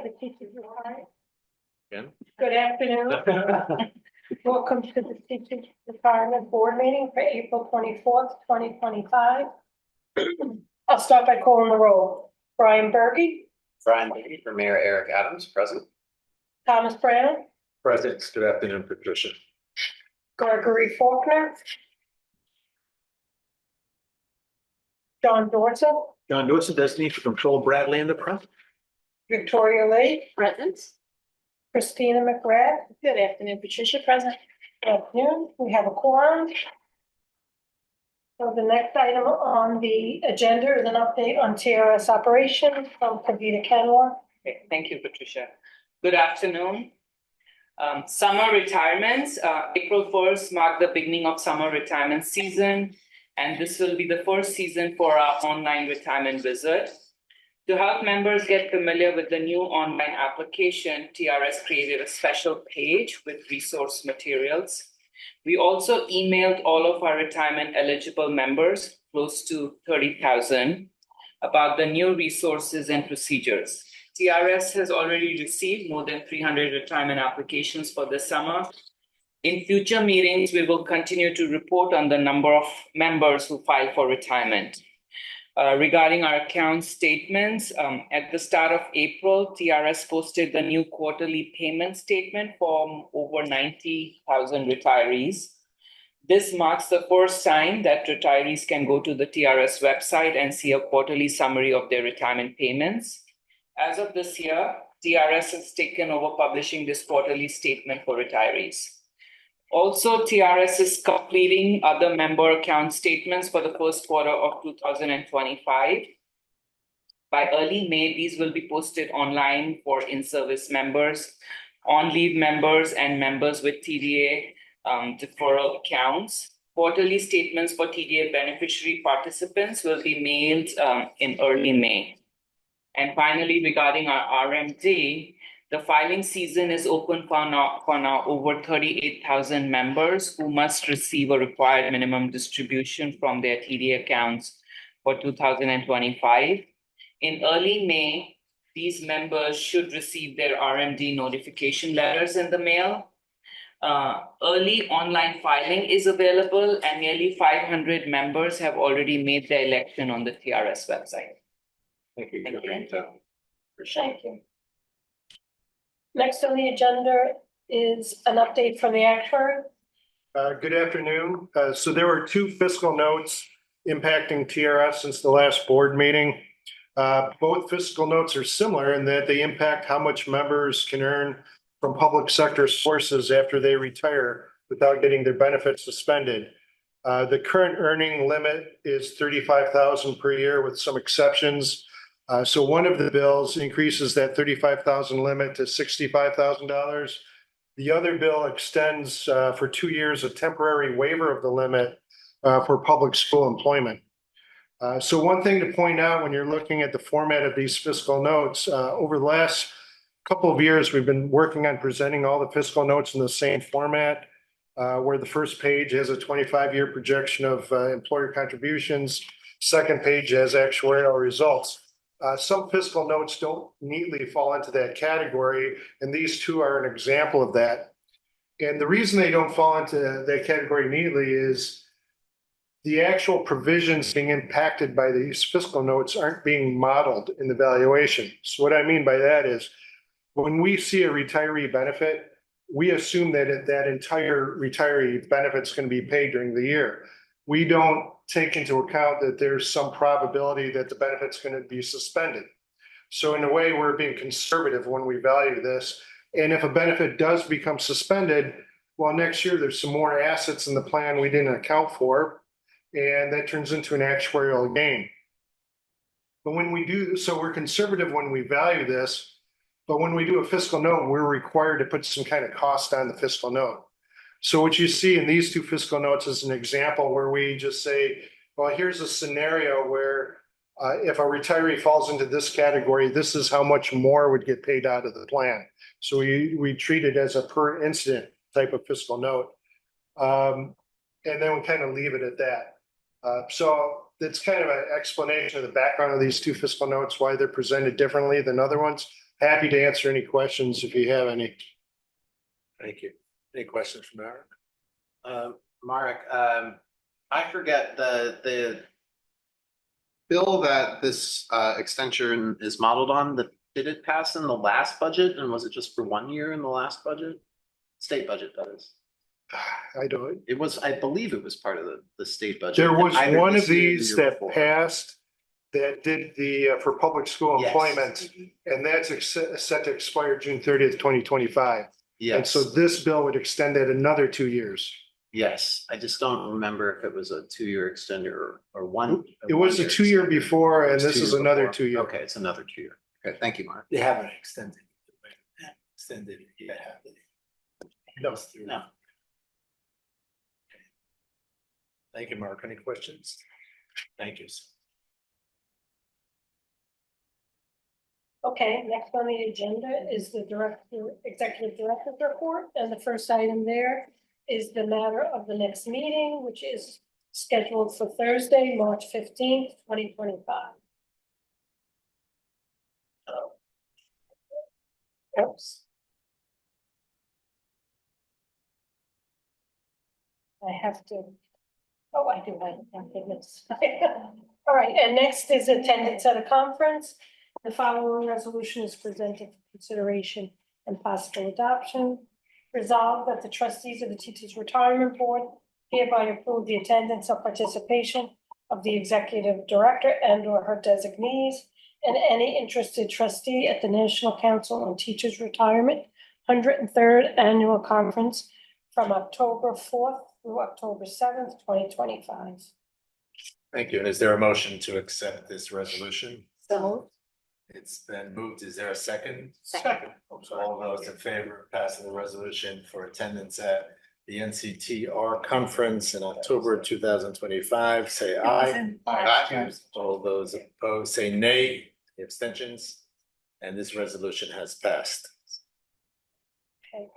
the teachers retirement. Again? Good afternoon. Welcome to the teachers retirement board meeting for April 24th, 2025. I'll start by calling the roll. Brian Berge, Brian Beatty for Mayor Eric Adams, present. Thomas Brown, Present. Good afternoon, Patricia. Gregory Faulkner, John Dorson, John Dorson, designee for Control Bradley in the press. Victoria Lee, Present. Christina McGrath. Good afternoon, Patricia. Present. Good afternoon. We have a quorum. So the next item on the agenda is an update on TRS operations from Kavita Kanwar. Okay, thank you, Patricia. Good afternoon. Summer retirements, April 1st marked the beginning of summer retirement season, and this will be the first season for our online retirement visit. To help members get familiar with the new online application, TRS created a special page with resource materials. We also emailed all of our retirement eligible members, close to 30,000, about the new resources and procedures. TRS has already received more than 300 retirement applications for the summer. In future meetings, we will continue to report on the number of members who file for retirement. Regarding our account statements, at the start of April, TRS posted the new quarterly payment statement for over 90,000 retirees. This marks the first time that retirees can go to the TRS website and see a quarterly summary of their retirement payments. As of this year, TRS has taken over publishing this quarterly statement for retirees. Also, TRS is completing other member account statements for the first quarter of 2025. By early May, these will be posted online for in-service members, on-leave members, and members with TDA deferral accounts. Quarterly statements for TDA beneficiary participants will be mailed in early May. And finally, regarding our RMD, the filing season is open for now over 38,000 members who must receive a required minimum distribution from their TD accounts for 2025. In early May, these members should receive their RMD notification letters in the mail. Early online filing is available, and nearly 500 members have already made their election on the TRS website. Thank you. Thank you. Thank you. Next on the agenda is an update from the actuary. Good afternoon. So there were two fiscal notes impacting TRS since the last board meeting. Both fiscal notes are similar in that they impact how much members can earn from public sector sources after they retire without getting their benefits suspended. The current earning limit is $35,000 per year with some exceptions. So one of the bills increases that $35,000 limit to $65,000. The other bill extends for 2 years a temporary waiver of the limit for public school employment. So one thing to point out when you're looking at the format of these fiscal notes, over the last couple of years, we've been working on presenting all the fiscal notes in the same format, where the first page has a 25-year projection of employer contributions. Second page has actuarial results. Some fiscal notes don't neatly fall into that category, and these two are an example of that. And the reason they don't fall into that category neatly is the actual provisions being impacted by these fiscal notes aren't being modeled in the valuation. So what I mean by that is when we see a retiree benefit, we assume that that entire retiree benefit is going to be paid during the year. We don't take into account that there's some probability that the benefit's going to be suspended. So in a way, we're being conservative when we value this. And if a benefit does become suspended, well, next year there's some more assets in the plan we didn't account for, and that turns into an actuarial gain. But when we do, so we're conservative when we value this, but when we do a fiscal note, we're required to put some kind of cost on the fiscal note. So what you see in these two fiscal notes is an example where we just say, well, here's a scenario where if a retiree falls into this category, this is how much more would get paid out of the plan. So we treat it as a per incident type of fiscal note. And then we kind of leave it at that. So that's kind of an explanation of the background of these two fiscal notes, why they're presented differently than other ones. happy to answer any questions if you have any. Thank you. Any questions from Eric? Mark, I forget the bill that this extension is modeled on, did it pass in the last budget and was it just for 1 year in the last budget? State budget, that is. I don't, It was, I believe it was part of the state budget. there was either one this of year or the these year that before. passed that did the, for public school Yes. employment, and that's set to expire June 30th, 2025. And Yes, so this bill would extend that another 2 years. yes. I just don't remember if it was a 2-year extension or one. It was a 2-year extension. before, It and was this 2 is years another before. 2 year. Okay, it's another 2 year. Okay, thank you, Mark. They haven't extended. Extended it yet, have they? No. No. Thank you, Mark. Any questions? Thank you. Okay, next on the agenda is the executive director's report, and the first item there is the matter of the next meeting, which is scheduled for Thursday, March 15th, 2025. Oops. I have to, oh, I do have, thank goodness. All right, and next is attendance at a conference. The following resolution is presented for consideration and possible adoption. Resolved that the trustees of the Teachers Retirement Board hereby approve the attendance or participation of the executive director and or her designees and any interested trustee at the National Council on Teachers Retirement 103rd Annual Conference from October 4th through October 7th, 2025. Thank you. And is there a motion to accept this resolution? So It's been moved. Is there a second? Second. All those in favor of passing the resolution for attendance at the NCTR conference in October 2025, say aye. Aye. All those opposed, say nay. The abstentions? And this resolution has passed. Okay,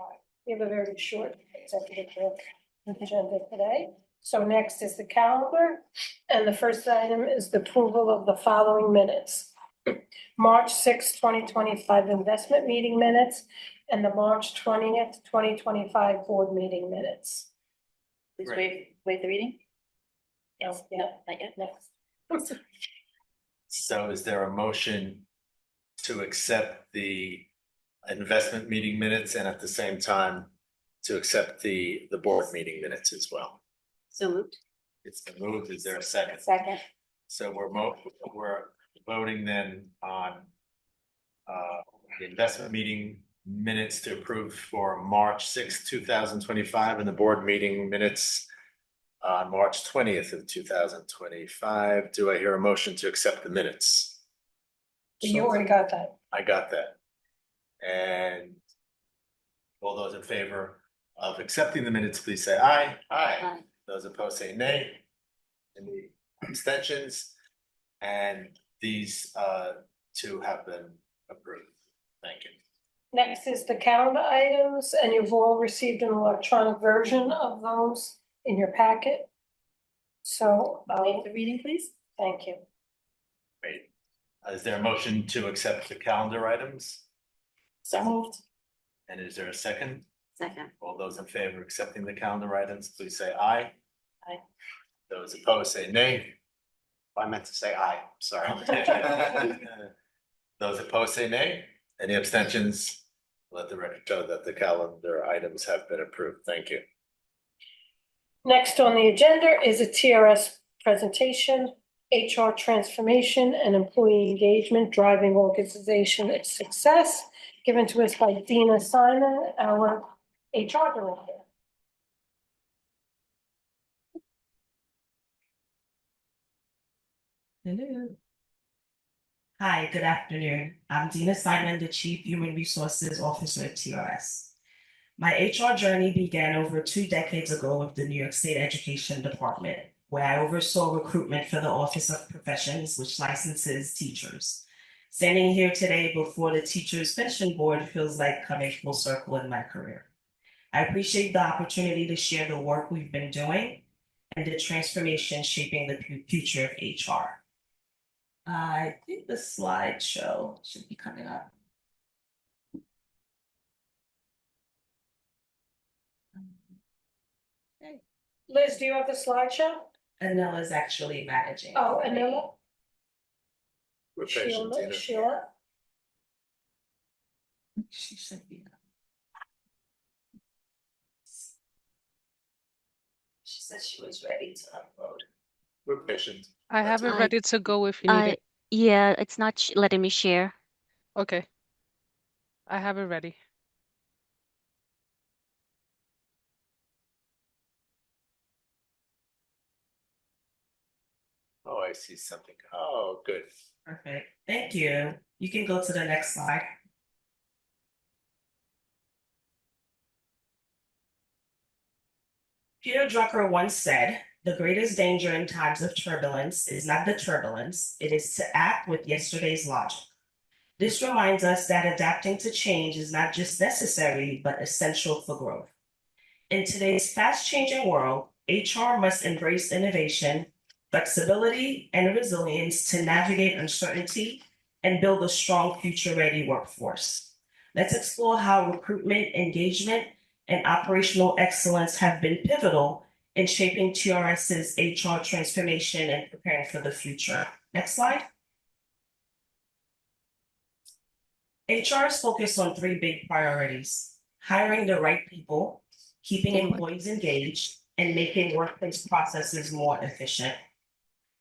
we have a very short executive agenda today. So next is the calendar, and the first item is the approval of the following minutes. March 6th, 2025 investment meeting minutes and the March 20th, 2025 board meeting minutes. please waive the reading. Yes, Yeah. no, not yet. Next. So is there a motion to accept the investment meeting minutes and at the same time to accept the board meeting minutes as well? So moved. It's been moved. Is there a second? Second. So we're voting then on the investment meeting minutes to approve for March 6th, 2025, and the board meeting minutes on March 20th of 2025. Do I hear a motion to accept the minutes? You already got that. I got that. And all those in favor of accepting the minutes, please say aye. Aye. Those opposed say nay. Any abstentions? And these two have been approved. Thank you. Next is the calendar items, and you've all received an electronic version of those in your packet. So, Waive the reading, please. thank you. Great. Is there a motion to accept the calendar items? So moved. And is there a second? Second. All those in favor of accepting the calendar items, please say aye. Aye. Those opposed say nay. I meant to say aye, sorry. Those opposed say nay. Any abstentions? Let the record show that the calendar items have been approved. Thank you. Next on the agenda is a TRS presentation, HR transformation and employee engagement driving organization success, given to us by Dina Simon, our HR director. Hello. Hi, good afternoon. I'm Dina Simon, the Chief Human Resources Officer at TRS. My HR journey began over 2 decades ago with the New York State Education Department, where I oversaw recruitment for the Office of Professions, which licenses teachers. Standing here today before the Teachers Pension Board feels like coming full circle in my career. I appreciate the opportunity to share the work we've been doing and the transformation shaping the future of HR. I think the slideshow should be coming up. Liz, do you have the slideshow? Anila is actually managing. Oh, Anila? We're patient, Sheila, Tina. Sheila? She should be. She said she was ready to upload. We're patient. I have it I- ready to go if you need it. Yeah, it's not letting me share. Okay. I have it ready. Oh, I see something. Oh, good. Perfect. Thank you. You can go to the next slide. Peter Drucker once said, "The greatest danger in times of turbulence is not the turbulence, it is to act with yesterday's logic." This reminds us that adapting to change is not just necessary, but essential for growth. In today's fast-changing world, HR must embrace innovation, flexibility, and resilience to navigate uncertainty and build a strong future-ready workforce. Let's explore how recruitment, engagement, and operational excellence have been pivotal in shaping TRS's HR transformation and preparing for the future. Next slide. HR is focused on three big priorities: hiring the right people, keeping employees engaged, and making workplace processes more efficient.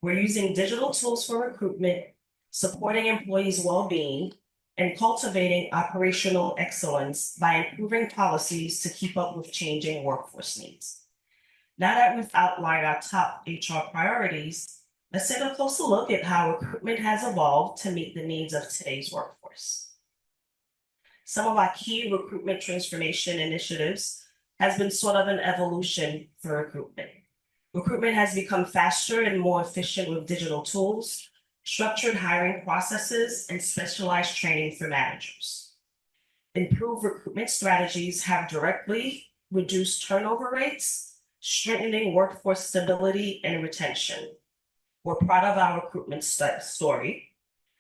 We're using digital tools for recruitment, supporting employees' well-being, and cultivating operational excellence by improving policies to keep up with changing workforce needs. Now that we've outlined our top HR priorities, let's take a closer look at how recruitment has evolved to meet the needs of today's workforce. Some of our key recruitment transformation initiatives has been sort of an evolution for recruitment. Recruitment has become faster and more efficient with digital tools, structured hiring processes, and specialized training for managers. Improved recruitment strategies have directly reduced turnover rates, strengthening workforce stability and retention. We're proud of our recruitment story.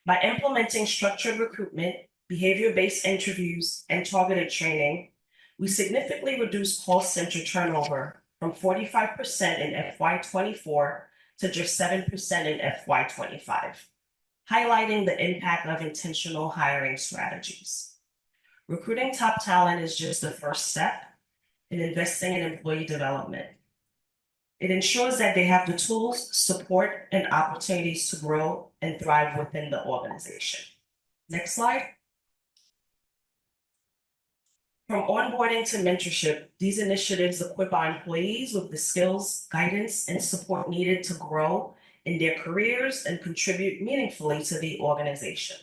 By implementing structured recruitment, behavior-based interviews, and targeted training, we significantly reduced call center turnover from 45% in FY24 to just 7% in FY25, highlighting the impact of intentional hiring strategies. Recruiting top talent is just the first step in investing in employee development. It ensures that they have the tools, support, and opportunities to grow and thrive within the organization. Next slide. From onboarding to mentorship, these initiatives equip our employees with the skills, guidance, and support needed to grow in their careers and contribute meaningfully to the organization.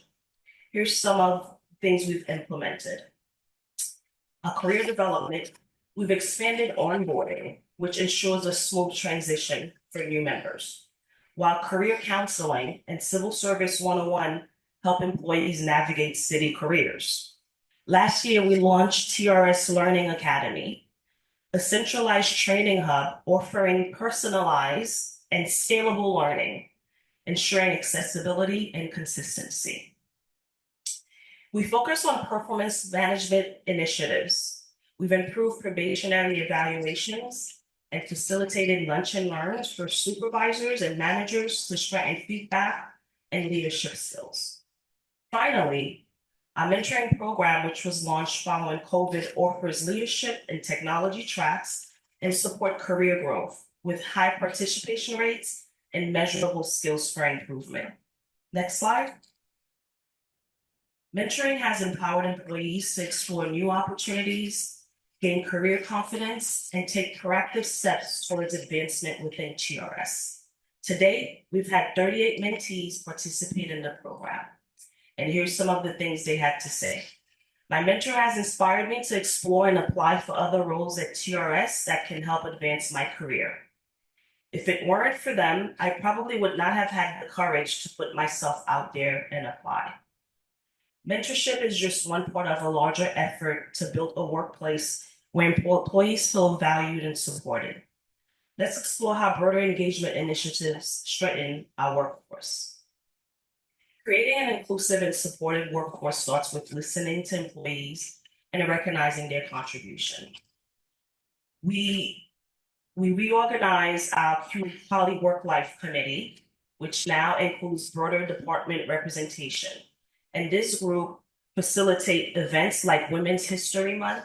Here's some of the things we've implemented. Career development, we've expanded onboarding, which ensures a smooth transition for new members, while career counseling and Civil Service 101 help employees navigate city careers. Last year, we launched TRS Learning Academy, a centralized training hub offering personalized and scalable learning, ensuring accessibility and consistency. We focus on performance management initiatives. We've improved probationary evaluations and facilitated lunch and learns for supervisors and managers to strengthen feedback and leadership skills. Finally, our mentoring program, which was launched following COVID, offers leadership and technology tracks and support career growth with high participation rates and measurable skills for improvement. Next slide. Mentoring has empowered employees to explore new opportunities, gain career confidence, and take proactive steps towards advancement within TRS. To date, we've had 38 mentees participate in the program. And here's some of the things they had to say. My mentor has inspired me to explore and apply for other roles at TRS that can help advance my career. If it weren't for them, I probably would not have had the courage to put myself out there and apply. Mentorship is just one part of a larger effort to build a workplace where employees feel valued and supported. Let's explore how broader engagement initiatives strengthen our workforce. Creating an inclusive and supportive workforce starts with listening to employees and recognizing their contribution. We We reorganized our Poly Work-Life Committee, which now includes broader department representation. And this group facilitate events like Women's History Month,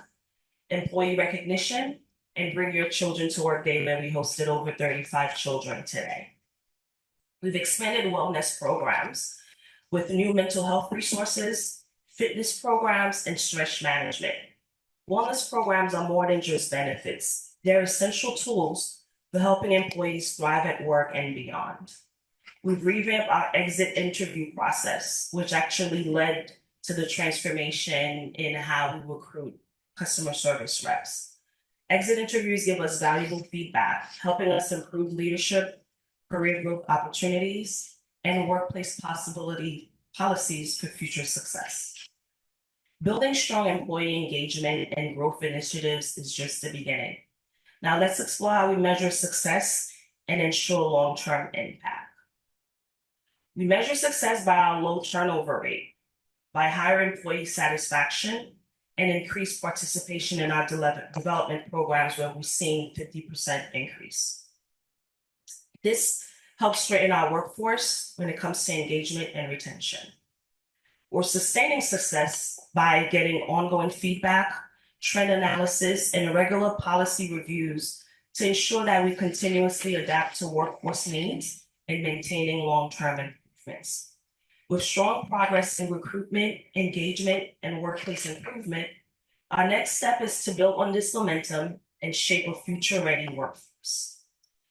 employee recognition, and Bring Your Children to Work Day, where we hosted over 35 children today. We've expanded wellness programs with new mental health resources, fitness programs, and stress management. Wellness programs are more than just benefits. They're essential tools for helping employees thrive at work and beyond. We've revamped our exit interview process, which actually led to the transformation in how we recruit customer service reps. Exit interviews give us valuable feedback, helping us improve leadership, career growth opportunities, and workplace policies for future success. Building strong employee engagement and growth initiatives is just the beginning. Now let's explore how we measure success and ensure long-term impact. We measure success by our low turnover rate, by higher employee satisfaction, and increased participation in our development programs where we've seen 50% increase. This helps strengthen our workforce when it comes to engagement and retention. We're sustaining success by getting ongoing feedback, trend analysis, and regular policy reviews to ensure that we continuously adapt to workforce needs and maintaining long-term improvements. With strong progress in recruitment, engagement, and workplace improvement, our next step is to build on this momentum and shape a future-ready workforce.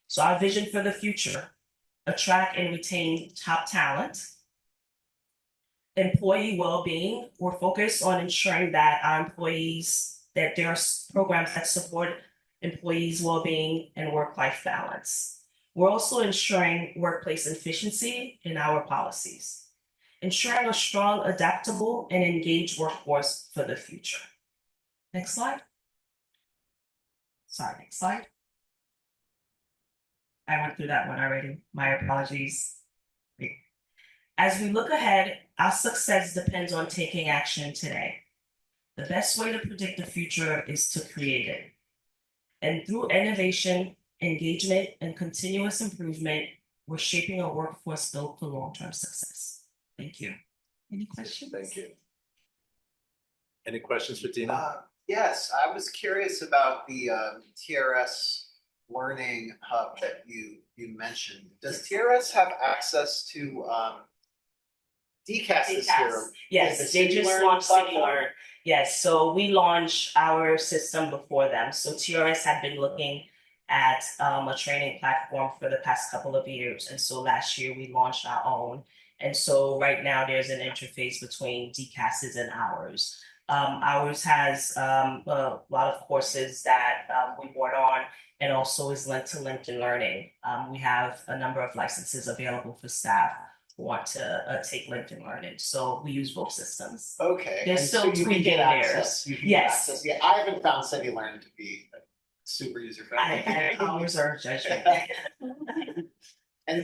So our vision for the future: attract and retain top talent. Employee well-being, we're focused on ensuring that our employees, that there are programs that support employees' well-being and work-life balance. We're also ensuring workplace efficiency in our policies, ensuring a strong, adaptable, and engaged workforce for the future. Next slide. Sorry, next slide. I went through that one already. My apologies. As we look ahead, our success depends on taking action today. The best way to predict the future is to create it. And through innovation, engagement, and continuous improvement, we're shaping a workforce built for long-term success. Thank you. Any questions? Thank you. Any questions for Dina? Yes, I was curious about the TRS Learning Hub that you mentioned. Does TRS have access to DCAS this year? Yes, they just launched City Learn. Yes, so we launched our system before them. So TRS had been looking at a training platform for the past couple of years. And so last year we launched our own. And so right now there's an interface between DCAS's and ours. Ours has a lot of courses that we brought on, and also is linked to LinkedIn Learning. We have a number of licenses available for staff who want to take LinkedIn Learning. So we use both systems. Okay. They're and still so you can tweaking get theirs. access. You can get Yes. access. Yeah, I haven't found City Learn to be super user friendly. I reserve judgment.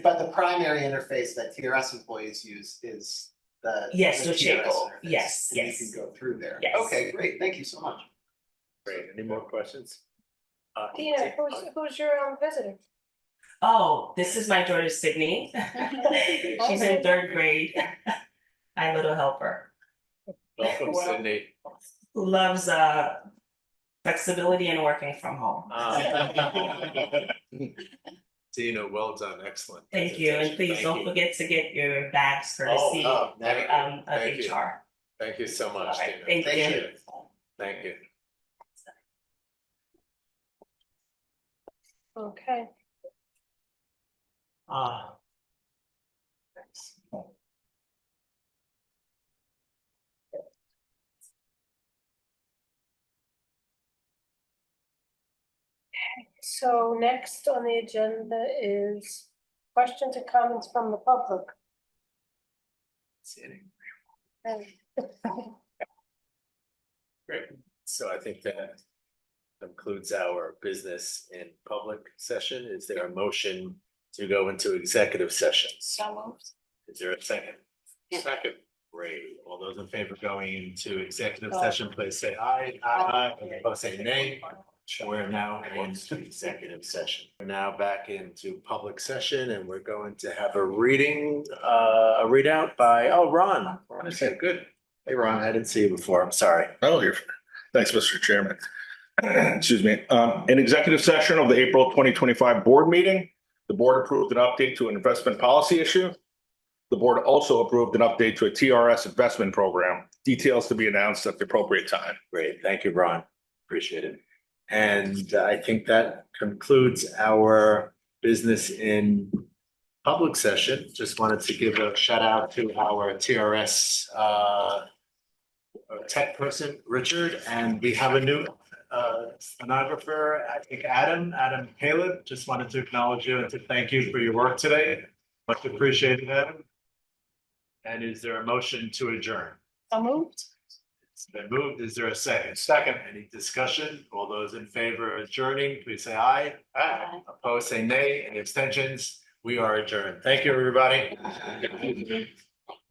But the primary interface that TRS employees use is the Yes, the the TRS Chico. interface. Yes, And yes. you can go through there. Yes. Okay, great. Thank you so much. Great. Any more questions? Dina, who's your visitor? Oh, this is my daughter Sydney. She's in 3rd grade. My little helper. Welcome, Sydney. Who loves flexibility and working from home. Dina, well done. Excellent. Thank you, and please don't forget to get your bags courtesy Oh, thank you. of Thank you. HR. Thank you so much, All right, Dina. thank you. Thank you. Okay. So next on the agenda is questions and comments from the public. Great. So I think that concludes our business in public session. Is there a motion to go into executive sessions? So moved. Is there a second? Second. Great. All those in favor going into executive session, please say aye. Aye. Opposed, say nay. We're now into executive session. We're now back into public session and we're going to have a readout by, Ron. Ron is here, good. Hey, Ron, I didn't see you before, I'm sorry. Oh, thanks, Mr. Chairman. Excuse me. In executive session of the April 2025 board meeting, the board approved an update to an investment policy issue. The board also approved an update to a TRS investment program. Details to be announced at the appropriate time. Great, thank you, Ron. Appreciate it. And I think that concludes our business in public session. Just wanted to give a shout out to our TRS tech person, Richard, and we have a new stenographer, I think Adam Caleb. Just wanted to acknowledge you and to thank you for your work today. Much appreciated, Adam. And is there a motion to adjourn? So moved. It's been moved. Is there a second? Second. Any discussion? All those in favor of adjourning, please say aye. Aye. Opposed, say nay. Any abstentions? We are adjourned. Thank you, everybody.